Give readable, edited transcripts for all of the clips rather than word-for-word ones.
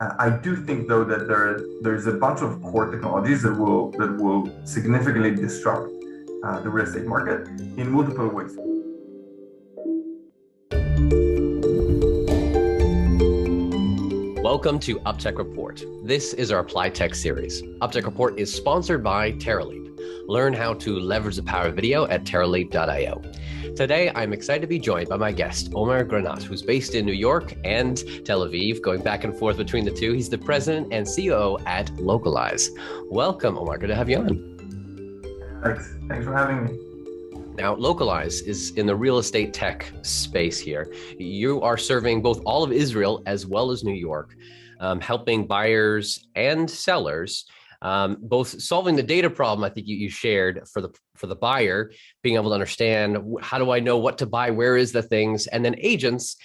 I do think, though, that there's a bunch of core technologies that will significantly disrupt the real estate market in multiple ways. Welcome to UpTech Report. This is our Apply Tech series. UpTech Report is sponsored by TerraLeap. Learn how to leverage the power of video at TerraLeap.io. Today, I'm excited to be joined by my guest, Omer Granot, who's based in New York and Tel Aviv, going back and forth between the two. He's the president and CEO at Localize. Welcome, Omer. Good to have you on. Thanks for having me. Now, Localize is in the real estate tech space here. You are serving both all of Israel as well as New York, helping buyers and sellers, both solving the data problem I think you shared for the buyer, being able to understand how do I know what to buy, where is the things, and then agents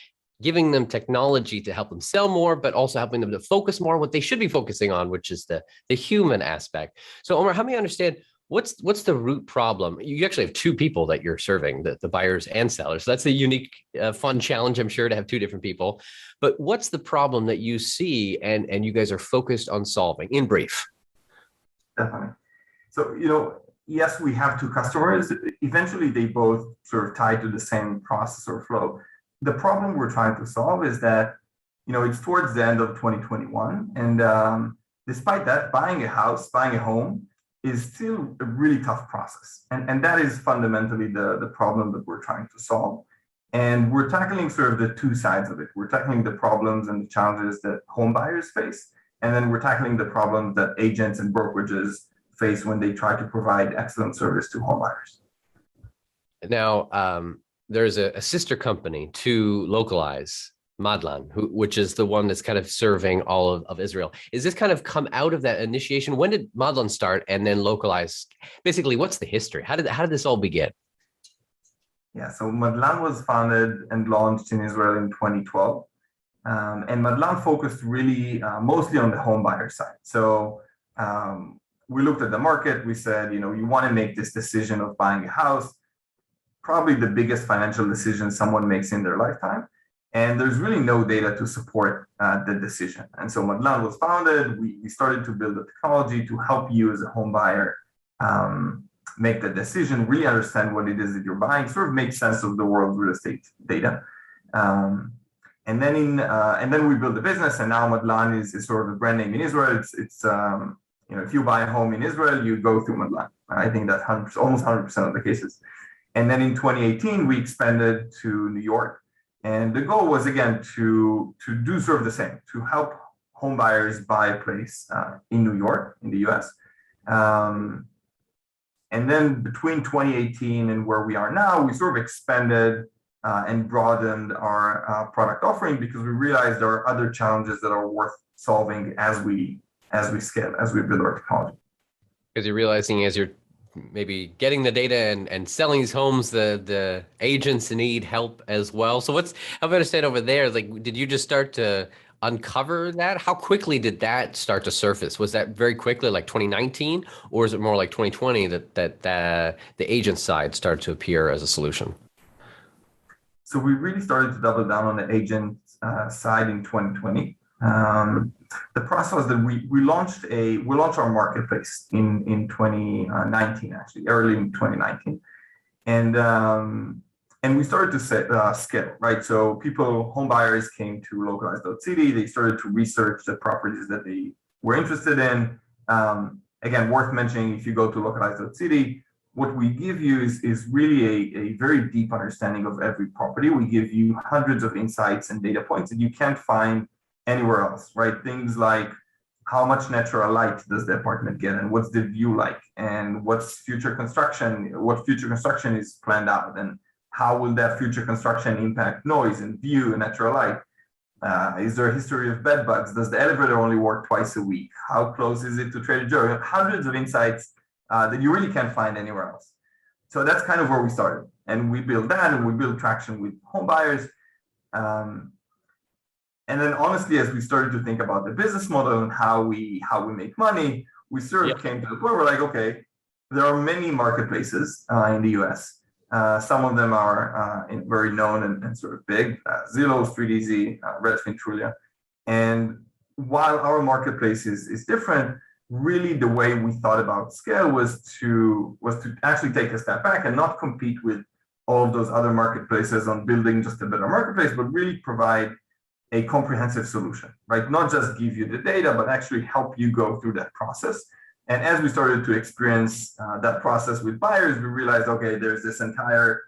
giving them technology to help them sell more, but also helping them to focus more on what they should be focusing on, which is the human aspect. So, Omer, help me understand. What's the root problem? You actually have two people that you're serving, the buyers and sellers. So that's a unique, fun challenge, I'm sure, to have two different people. But what's the problem that you see and you guys are focused on solving, in brief? Definitely. So, yes, we have two customers. Eventually, they both sort of tie to the same process or flow. The problem we're trying to solve is that, it's towards the end of 2021. And despite that, buying a house, buying a home, is still a really tough process. And that is fundamentally the problem that we're trying to solve. And we're tackling sort of the two sides of it. We're tackling the problems and the challenges that home buyers face. And then we're tackling the problems that agents and brokerages face when they try to provide excellent service to home buyers. Now, there's a sister company to Localize, Madlan, which is the one that's kind of serving all of Israel. Is this kind of come out of that initiation? When did Madlan start and then Localize? Basically, what's the history? How did this all begin? Yeah, so Madlan was founded and launched in Israel in 2012. And Madlan focused really mostly on the home buyer side. So we looked at the market. We said, you want to make this decision of buying a house, probably the biggest financial decision someone makes in their lifetime. And there's really no data to support the decision. And so Madlan was founded. We started to build the technology to help you as a home buyer make the decision, really understand what it is that you're buying, sort of make sense of the world's real estate data. And then we built the business, and now Madlan is sort of a brand name in Israel. It's if you buy a home in Israel, you go through Madlan. I think that's almost 100% of the cases. And then in 2018, we expanded to New York. And the goal was, again, to do sort of the same, to help home buyers buy a place in New York, in the US. And then between 2018 and where we are now, we sort of expanded and broadened our product offering because we realized there are other challenges that are worth solving as we scale, as we build our technology. Because you're realizing as you're maybe getting the data and selling these homes, the agents need help as well. So help me understand over there, like, did you just start to uncover that? How quickly did that start to surface? Was that very quickly, like 2019, or is it more like 2020 that the agent side started to appear as a solution? So we really started to double down on the agent side in 2020. The process was that we launched our marketplace in 2019, actually early in 2019, and we started to scale, right? So home buyers came to Localize.city. They started to research the properties that they were interested in. Again, worth mentioning, if you go to Localize.city, what we give you is really a very deep understanding of every property. We give you hundreds of insights and data points that you can't find anywhere else, right? Things like how much natural light does the apartment get, and what's the view like, and what future construction is planned out, and how will that future construction impact noise and view and natural light? Is there a history of bedbugs? Does the elevator only work twice a week? How close is it to Trader Joe? Hundreds of insights that you really can't find anywhere else. So that's kind of where we started, and we built that, and we built traction with home buyers. And then honestly, as we started to think about the business model and how we make money, we sort of came to the point where we're like, okay, there are many marketplaces in the US. Some of them are very known and sort of big, Zillow, StreetEasy, Redfin, Trulia. And while our marketplace is different, really the way we thought about scale was to actually take a step back and not compete with all of those other marketplaces on building just a better marketplace, but really provide a comprehensive solution, right? Not just give you the data, but actually help you go through that process. And as we started to experience that process with buyers, we realized, okay, there's this entire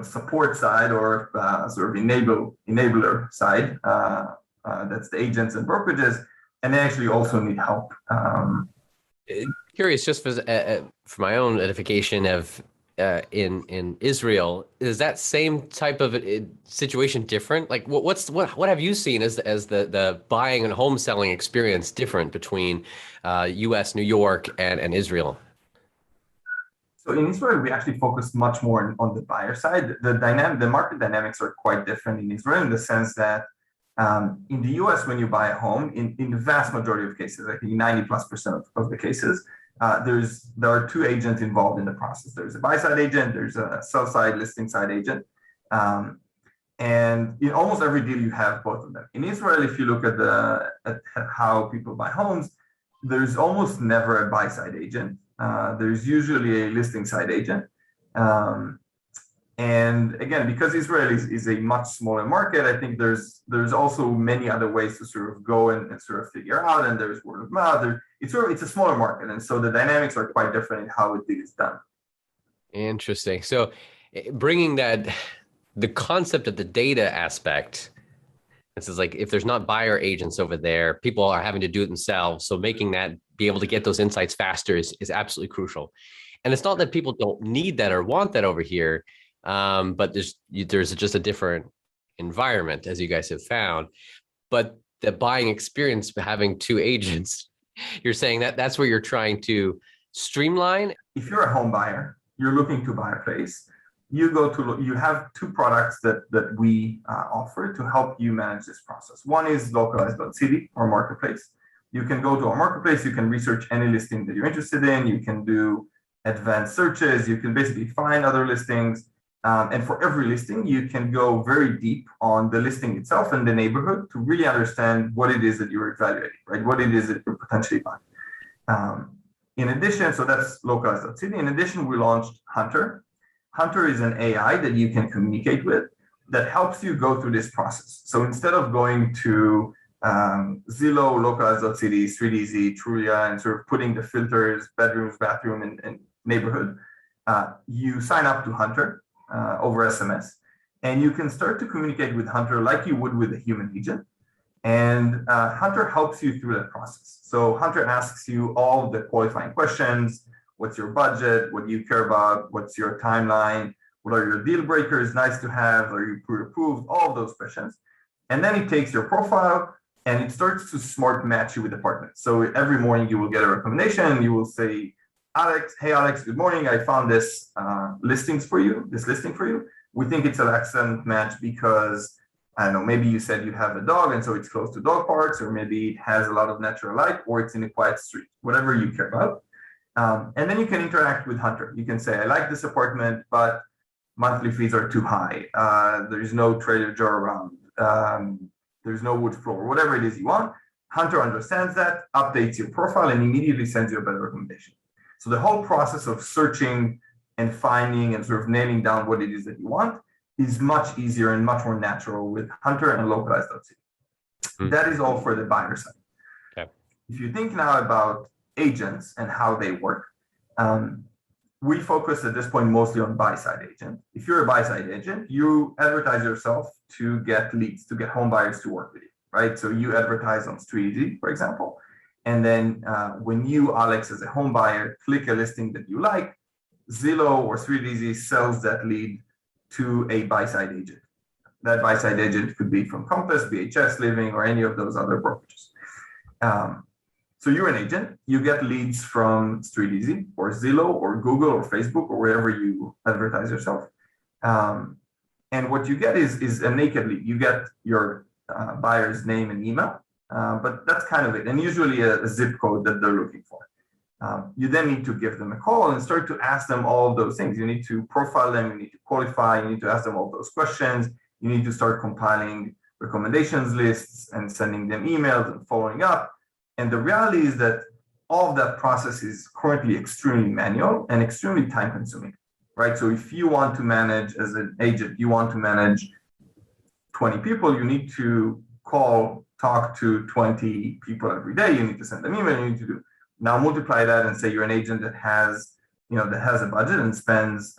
support side or sort of enabler side. That's the agents and brokerages, and they actually also need help. Curious, just for my own edification of in Israel, is that same type of situation different? Like, what have you seen as the buying and home selling experience different between U.S., New York, and Israel? So in Israel, we actually focus much more on the buyer side. The market dynamics are quite different in Israel in the sense that in the US, when you buy a home, in the vast majority of cases, I think 90+% of the cases, there are two agents involved in the process. There's a buy side agent, there's a sell side, listing side agent. And in almost every deal, you have both of them. In Israel, if you look at how people buy homes, there's almost never a buy side agent. There's usually a listing side agent. And again, because Israel is a much smaller market, I think there's also many other ways to sort of go and sort of figure out, and there's word of mouth. It's a smaller market, and so the dynamics are quite different in how it is done. Interesting. So bringing the concept of the data aspect, this is like if there's not buyer agents over there, people are having to do it themselves. So making that be able to get those insights faster is absolutely crucial. And it's not that people don't need that or want that over here. But there's just a different environment, as you guys have found. But the buying experience, having two agents, you're saying that's where you're trying to streamline. If you're a home buyer, you're looking to buy a place, you have two products that we offer to help you manage this process. One is Localize.city, our marketplace. You can go to our marketplace, you can research any listing that you're interested in, you can do advanced searches, you can basically find other listings. And for every listing, you can go very deep on the listing itself and the neighborhood to really understand what it is that you're evaluating, right? What it is that you're potentially buying. In addition, so that's Localize.city. In addition, we launched Hunter. Hunter is an AI that you can communicate with that helps you go through this process. So instead of going to Zillow, Localize.city, StreetEasy, Trulia, and sort of putting the filters, bedrooms, bathroom, and neighborhood, you sign up to Hunter over SMS, and you can start to communicate with Hunter like you would with a human agent. And Hunter helps you through that process. So Hunter asks you all the qualifying questions. What's your budget? What do you care about? What's your timeline? What are your deal breakers? Nice to have? Are you pre-approved? All of those questions. And then it takes your profile and it starts to smart match you with apartments. So every morning you will get a recommendation. You will say, Alex, hey Alex, good morning. I found this listing for you. We think it's an excellent match because, I don't know, maybe you said you have a dog and so it's close to dog parks, or maybe it has a lot of natural light, or it's in a quiet street, whatever you care about. And then you can interact with Hunter. You can say, I like this apartment, but monthly fees are too high. There's no Trader Joe around. There's no wood floor, whatever it is you want. Hunter understands that, updates your profile, and immediately sends you a better recommendation. So the whole process of searching and finding and sort of nailing down what it is that you want is much easier and much more natural with Hunter and Localize.city. Mm-hmm. That is all for the buyer side. Okay. If you think now about agents and how they work, we focus at this point mostly on buy-side agent. If you're a buy-side agent, you advertise yourself to get leads, to get home buyers to work with you, right? So you advertise on StreetEasy, for example. And then when you, Alex, as a home buyer, click a listing that you like, Zillow or StreetEasy sells that lead to a buy-side agent. That buy-side agent could be from Compass, BHS Living, or any of those other brokerages. So you're an agent, you get leads from StreetEasy or Zillow or Google or Facebook or wherever you advertise yourself. And what you get is a naked lead. You get your buyer's name and email, but that's kind of it. And usually a zip code that they're looking for. You then need to give them a call and start to ask them all of those things. You need to profile them, you need to qualify, you need to ask them all those questions. You need to start compiling recommendations lists and sending them emails and following up. And the reality is that all of that process is currently extremely manual and extremely time consuming, right? So if you want to manage as an agent, you want to manage 20 people, you need to talk to 20 people every day. You need to send them email, you need to do. Now multiply that and say you're an agent that has a budget and spends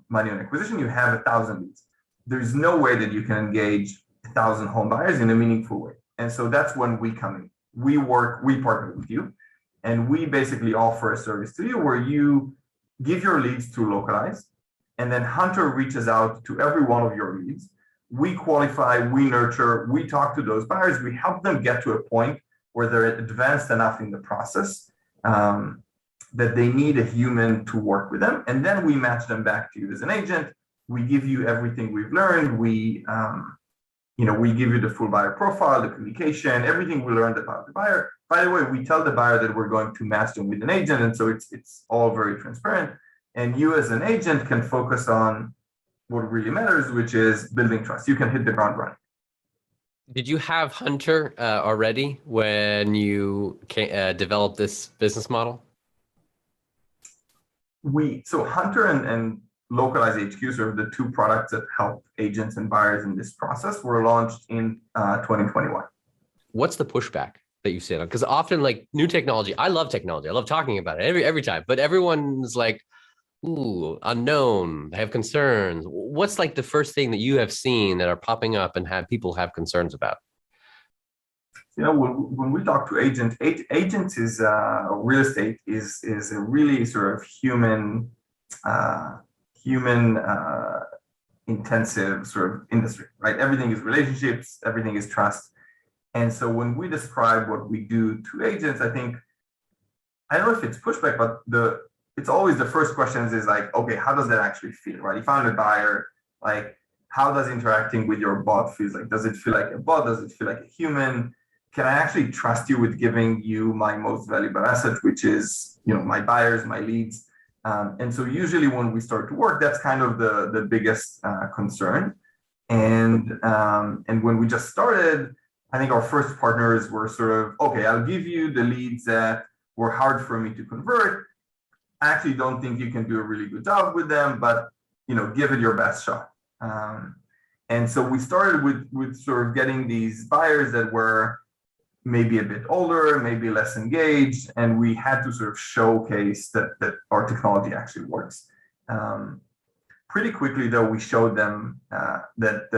money on acquisition, you have 1,000 leads. There's no way that you can engage 1,000 home buyers in a meaningful way. And so that's when we come in. We partner with you, and we basically offer a service to you where you give your leads to Localize, and then Hunter reaches out to every one of your leads. We qualify, we nurture, we talk to those buyers, we help them get to a point where they're advanced enough in the process that they need a human to work with them. And then we match them back to you as an agent. We give you everything we've learned. We give you the full buyer profile, the communication, everything we learned about the buyer. By the way, we tell the buyer that we're going to match them with an agent. And so it's all very transparent. And you as an agent can focus on what really matters, which is building trust. You can hit the ground running. Did you have Hunter already when you developed this business model? So Hunter and Localize HQ, sort of the two products that help agents and buyers in this process, were launched in 2021. What's the pushback that you see on? Because often, like, new technology, I love technology. I love talking about it every time, but everyone's like, ooh, unknown, I have concerns. What's like the first thing that you have seen that are popping up and people have concerns about? When we talk to agents is real estate is a really sort of human intensive sort of industry, right? Everything is relationships, everything is trust. And so when we describe what we do to agents, I don't know if it's pushback, but it's always the first questions is like, okay, how does that actually feel, right? You found a buyer, like, how does interacting with your bot feel like? Does it feel like a bot? Does it feel like a human? Can I actually trust you with giving you my most valuable asset, which is, my buyers, my leads? And so usually when we start to work, that's kind of the biggest concern. And when we just started, I think our first partners were sort of, okay, I'll give you the leads that were hard for me to convert. I actually don't think you can do a really good job with them, but give it your best shot. And so we started with sort of getting these buyers that were maybe a bit older, maybe less engaged, and we had to sort of showcase that our technology actually works. Pretty quickly, though, we showed them that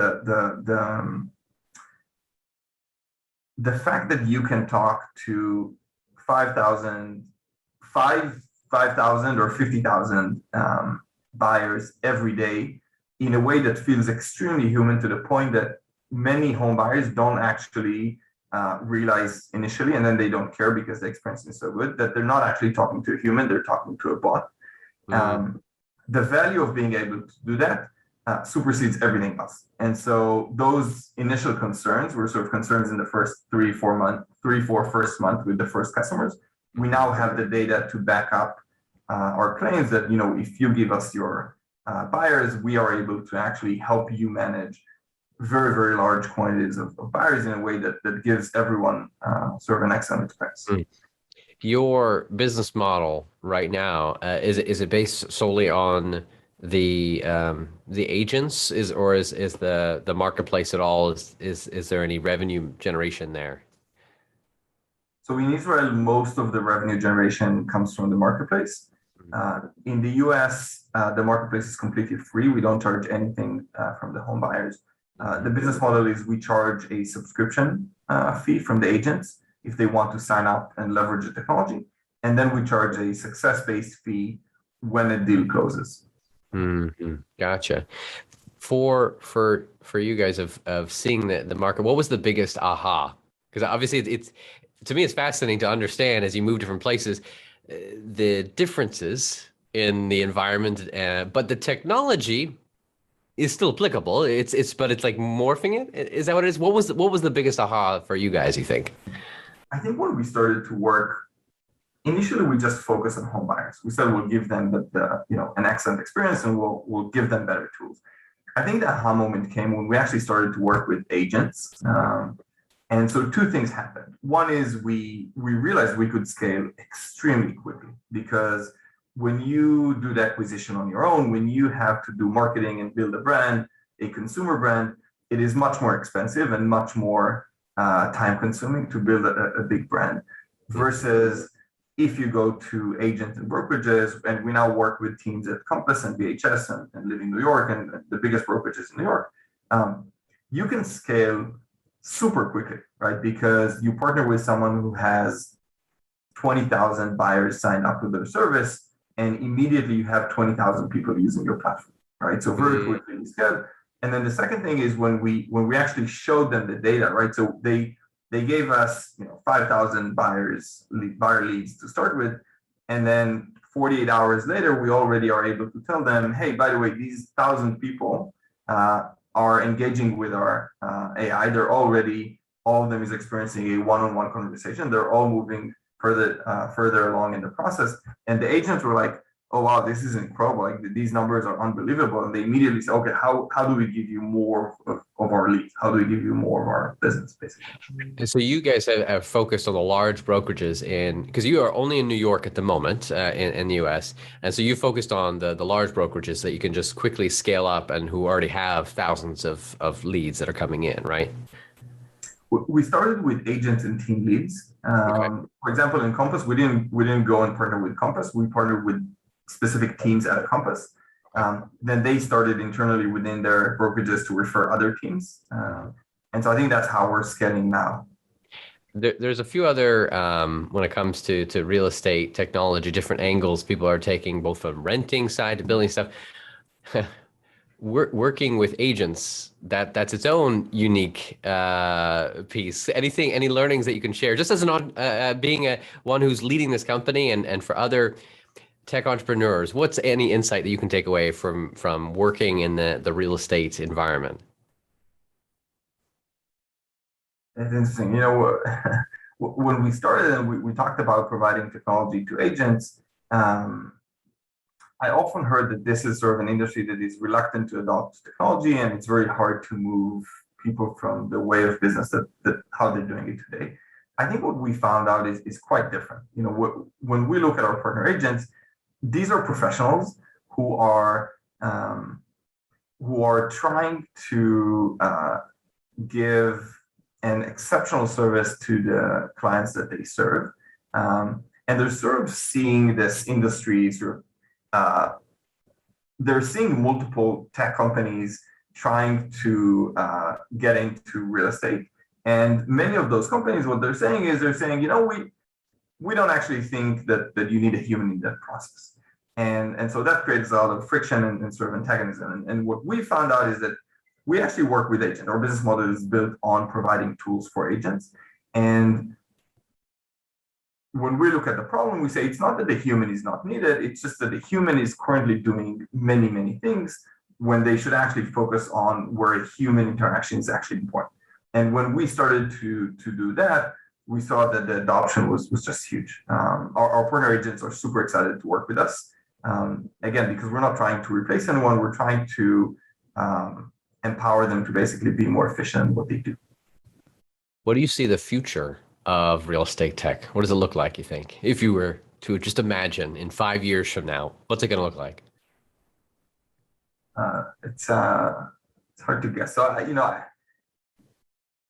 the fact that you can talk to 5,000 or 50,000 buyers every day in a way that feels extremely human, to the point that many home buyers don't actually realize initially, and then they don't care because the experience is so good, that they're not actually talking to a human, they're talking to a bot. Mm-hmm. The value of being able to do that supersedes everything else. And so those initial concerns were sort of concerns in the first 3-4 first month with the first customers. We now have the data to back up our claims that, if you give us your buyers, we are able to actually help you manage very, very large quantities of buyers in a way that gives everyone sort of an excellent experience. Mm. Your business model right now, is it based solely on the agents, or is the marketplace at all? Is there any revenue generation there? So in Israel, most of the revenue generation comes from the marketplace. In the US, the marketplace is completely free. We don't charge anything from the home buyers. The business model is we charge a subscription fee from the agents if they want to sign up and leverage the technology. And then we charge a success-based fee when a deal closes. Mm-hmm. Gotcha. For you guys of seeing the market, what was the biggest aha? Because obviously it's to me, it's fascinating to understand as you move different places, the differences in the environment, but the technology is still applicable. But it's like morphing it. Is that what it is? What was the biggest aha for you guys, you think? I think when we started to work, initially we just focused on home buyers. We said we'll give them an excellent experience and we'll give them better tools. I think the aha moment came when we actually started to work with agents. And so two things happened. One is we realized we could scale extremely quickly, because when you do the acquisition on your own, when you have to do marketing and build a brand, a consumer brand, it is much more expensive and much more time consuming to build a big brand, versus if you go to agents and brokerages, and we now work with teams at Compass and VHS and live in New York and the biggest brokerages in New York, you can scale super quickly, right? Because you partner with someone who has 20,000 buyers signed up to their service, and immediately you have 20,000 people using your platform, right? So very quickly you scale. And then the second thing is when we actually showed them the data, right? So they gave us 5,000 buyer leads to start with, and then 48 hours later we already are able to tell them, hey, by the way, these 1,000 people are engaging with our AI. They're already, all of them is experiencing a one-on-one conversation. They're all moving further along in the process, and the agents were like, oh wow, this is incredible, like these numbers are unbelievable. And they immediately say, okay, how do we give you more of our leads? How do we give you more of our business, basically? And so you guys have focused on the large brokerages because you are only in New York at the moment in the US. And so you focused on the large brokerages that you can just quickly scale up and who already have thousands of leads that are coming in, right? We started with agents and team leads. Okay. For example, in Compass, we didn't go and partner with Compass. We partnered with specific teams at Compass. Then they started internally within their brokerages to refer other teams. And so I think that's how we're scaling now. There's a few other, when it comes to real estate technology, different angles people are taking, both from renting side to building stuff. Working with agents, that's its own unique piece. Any learnings that you can share, just as being one who's leading this company, and for other tech entrepreneurs, what's any insight that you can take away from working in the real estate environment? It's interesting. When we started and we talked about providing technology to agents, I often heard that this is sort of an industry that is reluctant to adopt technology, and it's very hard to move people from the way of business that how they're doing it today. I think what we found out is quite different. When we look at our partner agents, these are professionals who are trying to give an exceptional service to the clients that they serve, and they're sort of seeing this industry they're seeing multiple tech companies trying to get into real estate. And many of those companies, what they're saying is, we don't actually think that you need a human in that process. And so that creates a lot of friction and sort of antagonism. And what we found out is that we actually work with agents. Our business model is built on providing tools for agents. And when we look at the problem, we say it's not that the human is not needed, it's just that the human is currently doing many, many things when they should actually focus on where a human interaction is actually important. And when we started to do that, we saw that the adoption was just huge. Our partner agents are super excited to work with us. Again, because we're not trying to replace anyone, we're trying to empower them to basically be more efficient in what they do. What do you see the future of real estate tech? What does it look like, you think? If you were to just imagine in 5 years from now, what's it going to look like? It's hard to guess. So,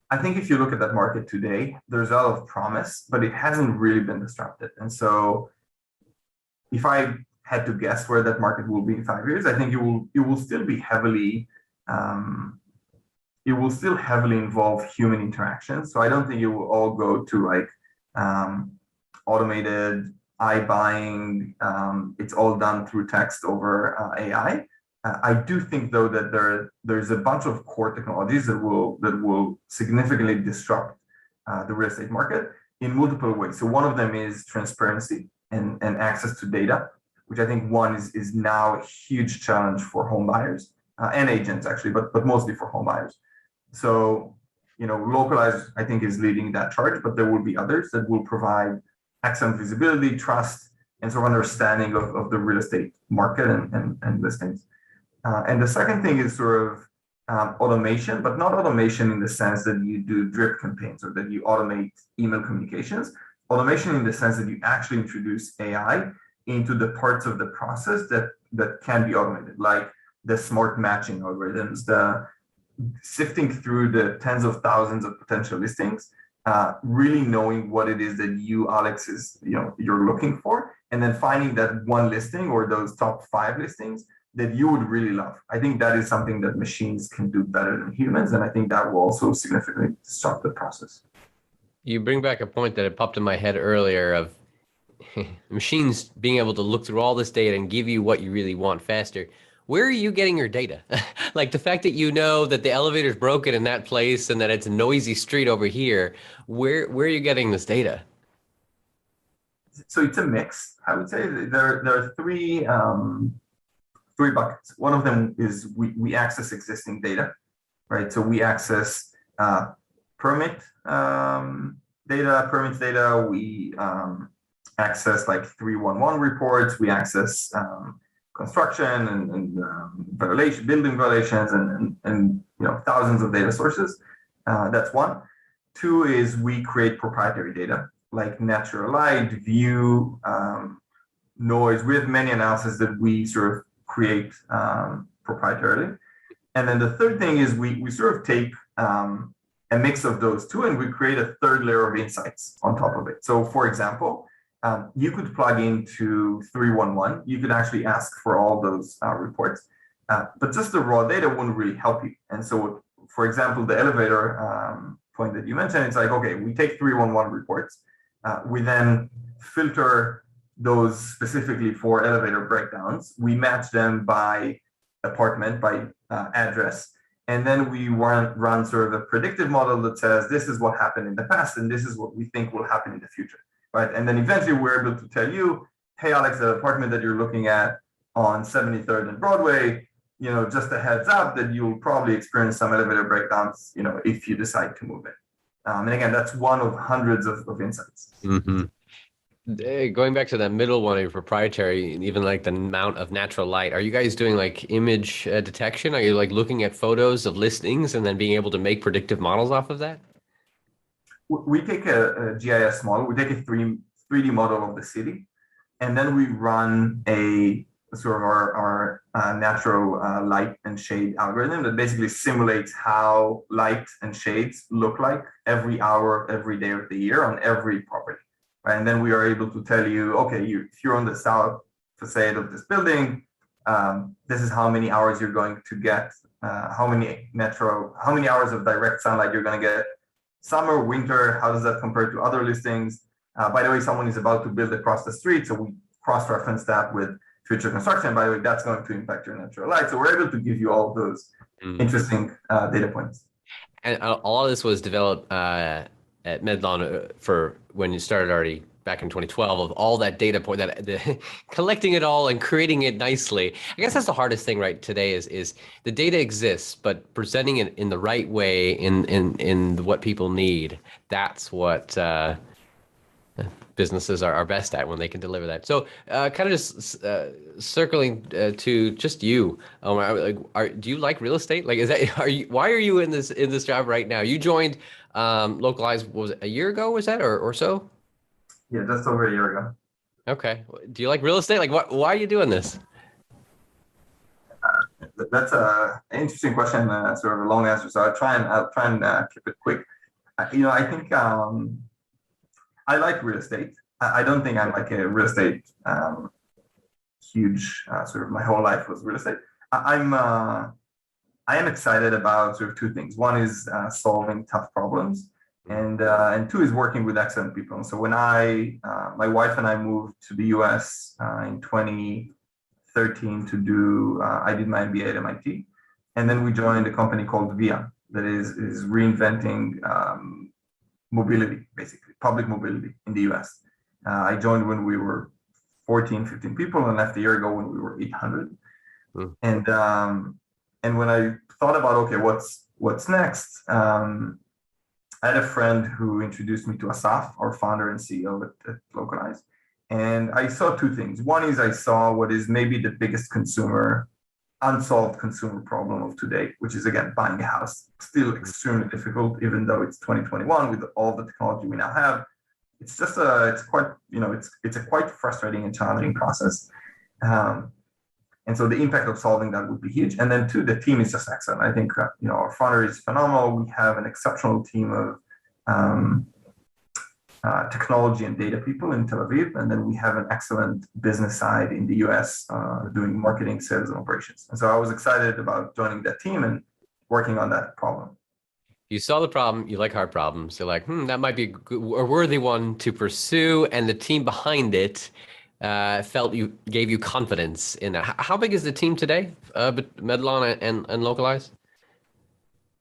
I think if you look at that market today, there's a lot of promise, but it hasn't really been disrupted. And so if I had to guess where that market will be in 5 years, I think it will still be heavily involve human interaction. So I don't think it will all go to automated iBuying. It's all done through text over AI. I do think though that there's a bunch of core technologies that will significantly disrupt the real estate market in multiple ways. So one of them is transparency and access to data, which I think is now a huge challenge for home buyers and agents actually, but mostly for home buyers. So, Localize, I think, is leading that charge, but there will be others that will provide excellent visibility, trust, and sort of understanding of the real estate market and listings. And the second thing is sort of automation, but not automation in the sense that you do drip campaigns or that you automate email communications. Automation in the sense that you actually introduce AI into the parts of the process that can be automated, like the smart matching algorithms, the sifting through the tens of thousands of potential listings, really knowing what it is that you, Alex, you're looking for, and then finding that one listing or those top 5 listings that you would really love. I think that is something that machines can do better than humans, and I think that will also significantly disrupt the process. You bring back a point that had popped in my head earlier of machines being able to look through all this data and give you what you really want faster. Where are you getting your data? Like the fact that you know that the elevator's broken in that place and that it's a noisy street over here, where are you getting this data? So it's a mix, I would say. There are three buckets. One of them is we access existing data, right? So we access permits data. We access like 311 reports. We access construction and building violations and thousands of data sources. That's one. 2 is we create proprietary data like natural light, view, noise. We have many analysis that we sort of create proprietarily. And then the third thing is we sort of take a mix of those 2 and we create a third layer of insights on top of it. So for example, you could plug into 311. You could actually ask for all those reports, but just the raw data wouldn't really help you. And so, for example, the elevator point that you mentioned, it's like, okay, we take 311 reports. We then filter those specifically for elevator breakdowns. We match them by apartment, by address. And then we run sort of a predictive model that says, this is what happened in the past, and this is what we think will happen in the future. Right? And then eventually we're able to tell you, hey, Alex, the apartment that you're looking at on 73rd and Broadway, just a heads up that you'll probably experience some elevator breakdowns, if you decide to move in. And again, that's one of hundreds of insights. Mm-hmm. Going back to that middle one, your proprietary, even like the amount of natural light, are you guys doing like image detection? Are you like looking at photos of listings and then being able to make predictive models off of that? We take a GIS model, we take a 3D model of the city, and then we run a sort of our natural light and shade algorithm that basically simulates how light and shades look like every hour, every day of the year on every property. Right? And then we are able to tell you, okay, if you're on the south facade of this building, this is how many hours you're going to get, how many hours of direct sunlight you're going to get. Summer, winter, how does that compare to other listings? By the way, someone is about to build across the street, so we cross-reference that with future construction. By the way, that's going to impact your natural light. So we're able to give you all those interesting data points. And all of this was developed at Medlon for when you started already back in 2012 of all that data point, collecting it all and creating it nicely. I guess that's the hardest thing right today is the data exists, but presenting it in the right way in what people need. That's what businesses are best at when they can deliver that. So kind of just circling to just you, do you like real estate? Like, why are you in this job right now? You joined Localize, was it a year ago, was that, or so? Yeah, just over a year ago. Okay. Do you like real estate? Like, why are you doing this? That's an interesting question, sort of a long answer. So I'll try and keep it quick. I think I like real estate. I don't think I'm like a real estate huge. Sort of my whole life was real estate. I am excited about sort of 2 things. One is solving tough problems. And 2 is working with excellent people. And so when my wife and I moved to the US in 2013 to do, I did my MBA at MIT, and then we joined a company called VIA that is reinventing mobility, basically public mobility in the US. I joined when we were 14, 15 people and left a year ago when we were 800. And when I thought about, okay, what's next? I had a friend who introduced me to Asaf, our founder and CEO at Localize. And I saw 2 things. One is I saw what is maybe the biggest consumer unsolved consumer problem of today, which is again buying a house. Still extremely difficult, even though it's 2021 with all the technology we now have. It's just it's quite, it's a quite frustrating and challenging process. And so the impact of solving that would be huge. And then two, the team is just excellent. I think our founder is phenomenal. We have an exceptional team of technology and data people in Tel Aviv, and then we have an excellent business side in the US doing marketing, sales, and operations. And so I was excited about joining that team and working on that problem. You saw the problem, you like hard problems. You're like, that might be a worthy one to pursue, and the team behind it gave you confidence in that. How big is the team today, Medlan and Localize?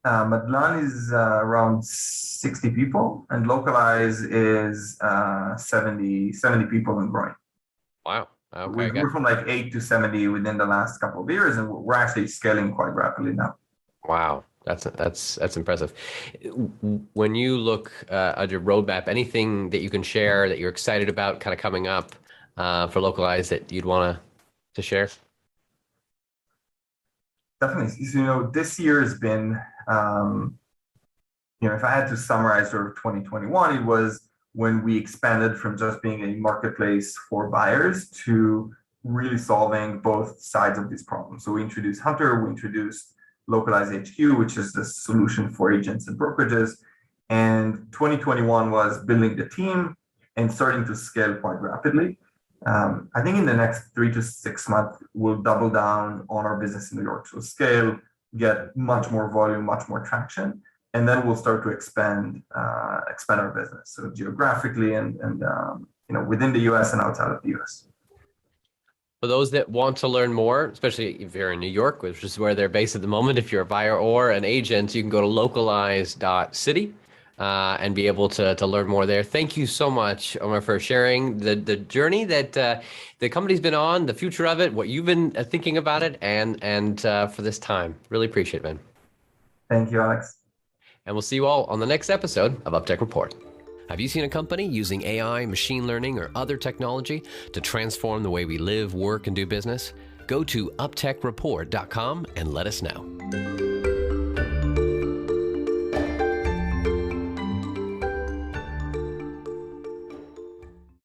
Medlan is around 60 people, and Localize is 70 people and growing. Wow. Okay. We grew from like 8 to 70 within the last couple of years, and we're actually scaling quite rapidly now. Wow. That's impressive. When you look at your roadmap, anything that you can share that you're excited about kind of coming up for Localize that you'd want to share? Definitely. So, this year has been, if I had to summarize sort of 2021, it was when we expanded from just being a marketplace for buyers to really solving both sides of this problem. So we introduced Hunter, we introduced Localize HQ, which is the solution for agents and brokerages. And 2021 was building the team and starting to scale quite rapidly. I think in the next 3 to 6 months, we'll double down on our business in New York. So scale, get much more volume, much more traction, and then we'll start to expand our business. So geographically and within the US and outside of the US. For those that want to learn more, especially if you're in New York, which is where they're based at the moment, if you're a buyer or an agent, you can go to Localize.city and be able to learn more there. Thank you so much, Omer, for sharing the journey that the company's been on, the future of it, what you've been thinking about it, and for this time. Really appreciate it, man. Thank you, Alex. And we'll see you all on the next episode of UpTech Report. Have you seen a company using AI, machine learning, or other technology to transform the way we live, work, and do business? Go to uptechreport.com and let us know.